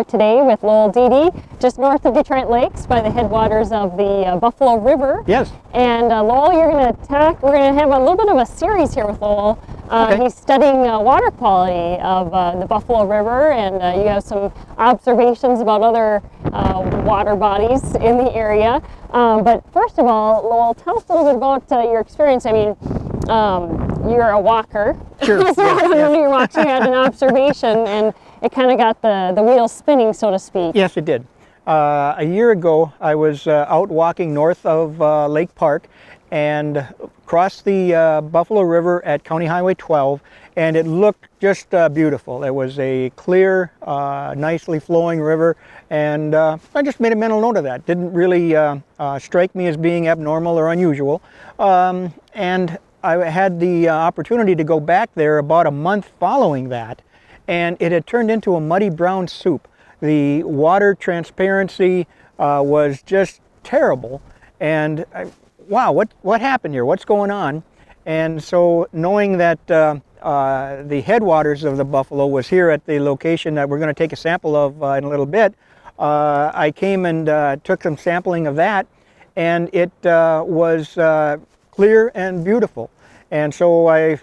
here today with Lowell Deedy, just north of Detroit Lakes by the headwaters of the Buffalo River. Yes. And Lowell, we're going to have a little bit of a series here with Lowell. Okay. He's studying water quality of the Buffalo River, and you have some observations about other water bodies in the area. But first of all, Lowell, tell us a little bit about your experience. I mean, you're a walker. Sure. So Yes, one yes. of your walks, you had an observation, and it kind of got the wheels spinning, so to speak. Yes, it did. A year ago, I was out walking north of Lake Park and crossed the Buffalo River at County Highway 12, and it looked just beautiful. It was a clear, nicely flowing river, and I just made a mental note of that. Didn't really strike me as being abnormal or unusual. And I had the opportunity to go back there about a month following that, and it had turned into a muddy brown soup. The water transparency was just terrible, and wow, what happened here? What's going on? And so, knowing that the headwaters of the Buffalo was here at the location that we're going to take a sample of in a little bit, I came and took some sampling of that, and it was clear and beautiful. And so I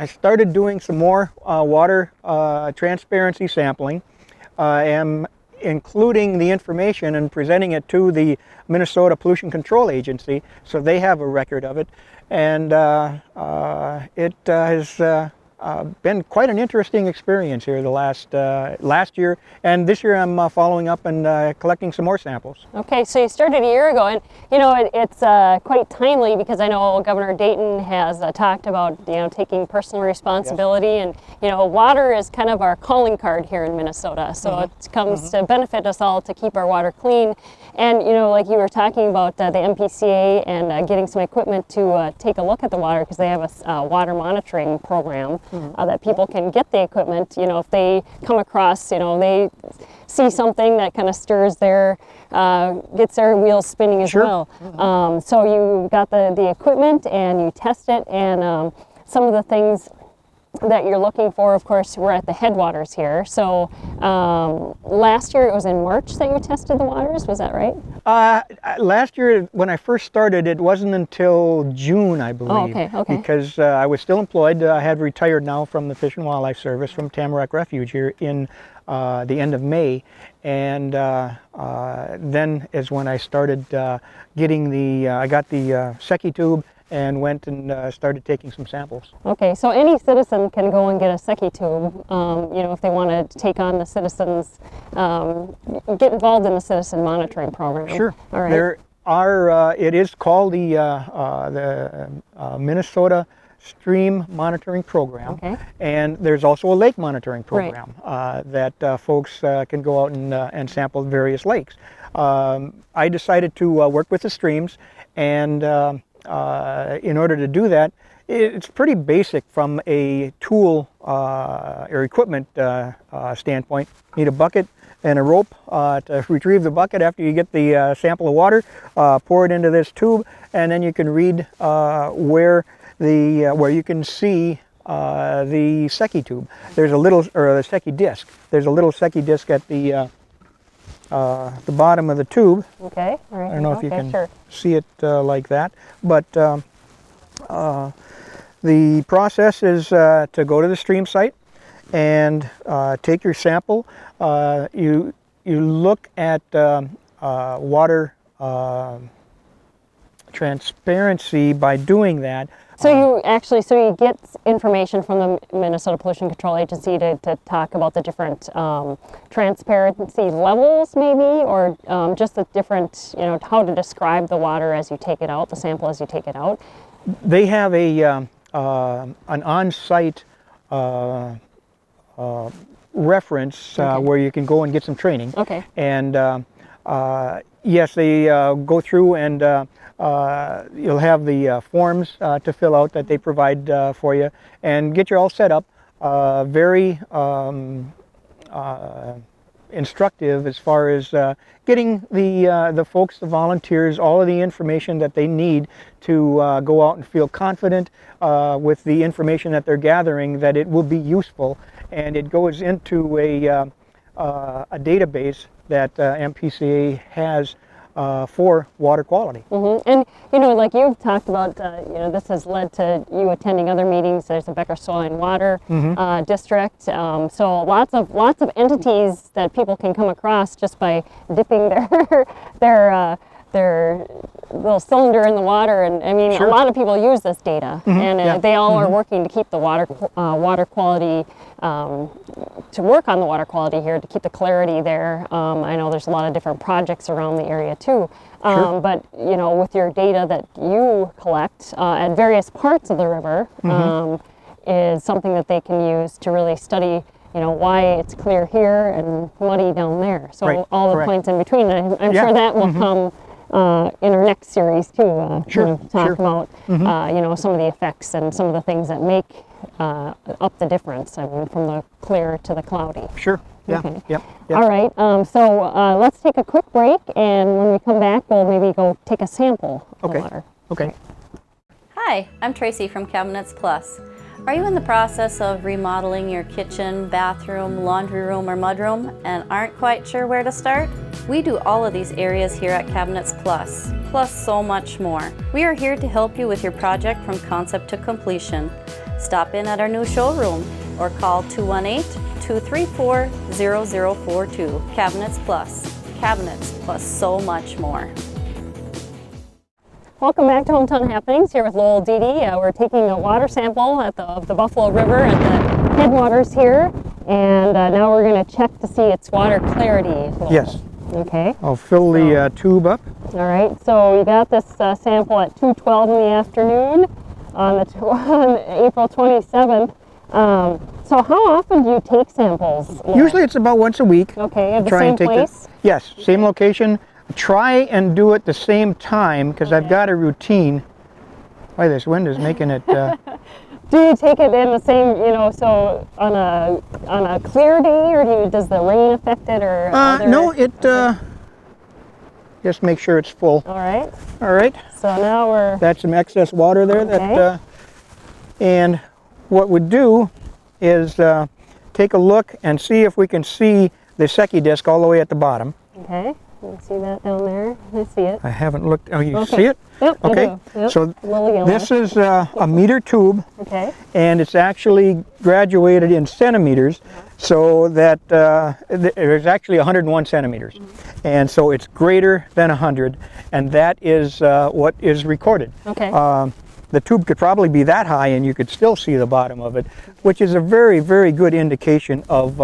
started doing some more water transparency sampling. Am including the information and presenting it to the Minnesota Pollution Control Agency, so they have a record of it. And it has been quite an interesting experience here the last year, and this year I'm following up and collecting some more samples. Okay, so you started a year ago, and you know it's quite timely because I know Governor Dayton has talked about taking personal responsibility, yes. And water is kind of our calling card here in Minnesota, so mm-hmm. It comes to benefit us all to keep our water clean. And like you were talking about the MPCA and getting some equipment to take a look at the water, because they have a water monitoring program. Mm-hmm. That people can get the equipment, if they come across, they see something that kind of stirs their, gets their wheels spinning as sure. well. Mm-hmm. So you got the equipment and you test it, and some of the things that you're looking for, of course, we're at the headwaters here. So last year it was in March that you tested the waters, was that right? Last year when I first started, it wasn't until June, I believe. Oh, okay. Because I was still employed. I had retired now from the Fish and Wildlife Service from Tamarack Refuge here in the end of May. And then is when I started getting I got the Secchi tube and went and started taking some samples. Okay, so any citizen can go and get a Secchi tube, if they want to take on the citizens, get involved in the citizen monitoring program. Sure. All right. There are, it is called the Minnesota Stream Monitoring Program. Okay. And there's also a lake monitoring program, right. That folks can go out and sample various lakes. I decided to work with the streams, and in order to do that, it's pretty basic from a tool or equipment standpoint. You need a bucket and a rope to retrieve the bucket after you get the sample of water, pour it into this tube, and then you can read where you can see the Secchi tube. There's a little, or the Secchi disc. There's a little Secchi disc at the bottom of the tube. Okay, all right. I don't know if you can sure. see it like that, but the process is to go to the stream site and take your sample. You look at water transparency by doing that. So you get information from the Minnesota Pollution Control Agency to talk about the different transparency levels, maybe, or just the different, how to describe the water as you take it out, the sample as you take it out. They have an on-site reference okay. where you can go and get some training. Okay. And yes, they go through and you'll have the forms to fill out that they provide for you, and get you all set up. Very instructive as far as getting the folks, the volunteers, all of the information that they need to go out and feel confident with the information that they're gathering, that it will be useful, and it goes into a database that MPCA has for water quality. And like you've talked about, this has led to you attending other meetings. There's a Becker Soil and Water district, so lots of entities that people can come across just by dipping their little cylinder in the water. And I mean, Sure. a lot of people use this data, and Yeah. they all are working to keep the water quality, to work on the water quality here, to keep the clarity there. I know there's a lot of different projects around the area too. Sure. But with your data that you collect at various parts of the river, is something that they can use to really study why it's clear here and muddy down there. So Right, all the correct. points in between. I'm Yeah. sure that will come in our next series too. Sure, Talk sure. about some of the effects and some of the things that make up the difference. I mean, from the clear to the cloudy. Sure. Yeah. Okay. Yep. All right. So let's take a quick break, and when we come back, we'll maybe go take a sample of Okay. water. Okay. Hi, I'm Tracy from Cabinets Plus. Are you in the process of remodeling your kitchen, bathroom, laundry room, or mudroom and aren't quite sure where to start? We do all of these areas here at Cabinets Plus, plus so much more. We are here to help you with your project from concept to completion. Stop in at our new showroom or call 218-234-0042. Cabinets plus so much more. Welcome back to Hometown Happenings here with Lowell Dede. We're taking a water sample of the Buffalo River at the headwaters here, and now we're going to check to see its water clarity. Lowell. Yes. Okay. I'll fill the tube up. All right. So you got this sample at 2:12 in the afternoon on April 27th. So how often do you take samples, Lowell? Usually it's about once a week. Okay. At the Try same and take place. Yes, same location. Try and do it the same time because I've got a routine. Boy, this wind is making it. Do you take it in the same, so on a clear day, or does the rain affect it, or No, it. Just make sure it's full. All right. All right. So now we're. That's some excess water there. Okay. That. And what we'd do is take a look and see if we can see the Secchi disc all the way at the bottom. Okay. You see that down there? I see it. I haven't looked. Oh, you Okay. see it? Yep. I Okay. do. Yep. So a little yellow. this is a meter tube. Okay. And it's actually graduated in centimeters, so that there's actually 101 centimeters, and so it's greater than 100, and that is what is recorded. Okay. The tube could probably be that high and you could still see the bottom of it, which is a very, very good indication of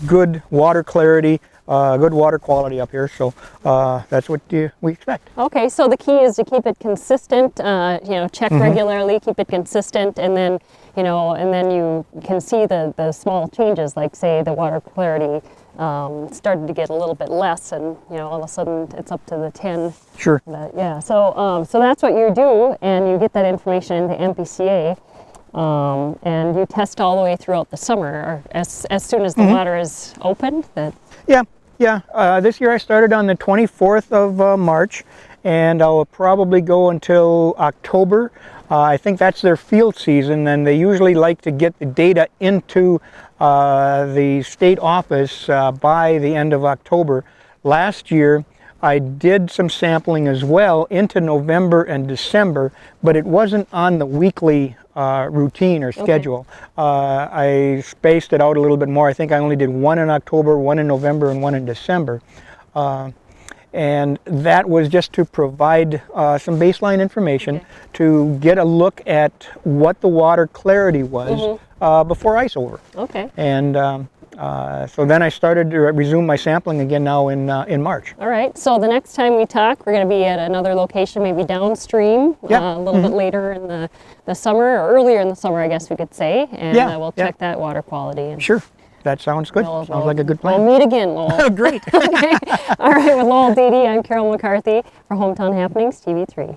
good water clarity, good water quality up here. So that's what we expect. Okay. So the key is to keep it consistent. Check regularly, keep it consistent, and then you can see the small changes, like say the water clarity started to get a little bit less, and all of a sudden it's up to the 10. Sure. Yeah. So that's what you do, and you get that information into MPCA. And you test all the way throughout the summer, or as soon as the water is opened. Yeah. This year I started on the 24th of March, and I'll probably go until October. I think that's their field season, and they usually like to get the data into the state office by the end of October. Last year I did some sampling as well into November and December, but it wasn't on the weekly routine or schedule. I spaced it out a little bit more. I think I only did one in October, one in November, and one in December. And that was just to provide some baseline information to get a look at what the water clarity was before ice over. Okay. And so then I started to resume my sampling again now in March. All right. So the next time we talk, we're going to be at another location, maybe downstream, Yeah. a little bit later in the summer, or earlier in the summer, I guess we could say, and Yeah, we'll yeah. check that water quality. And Sure, that sounds good. we'll- Sounds like a good We'll plan. meet again, Lowell. Great. Okay. All right. With Lowell Dede, I'm Carol McCarthy for Hometown Happenings TV3.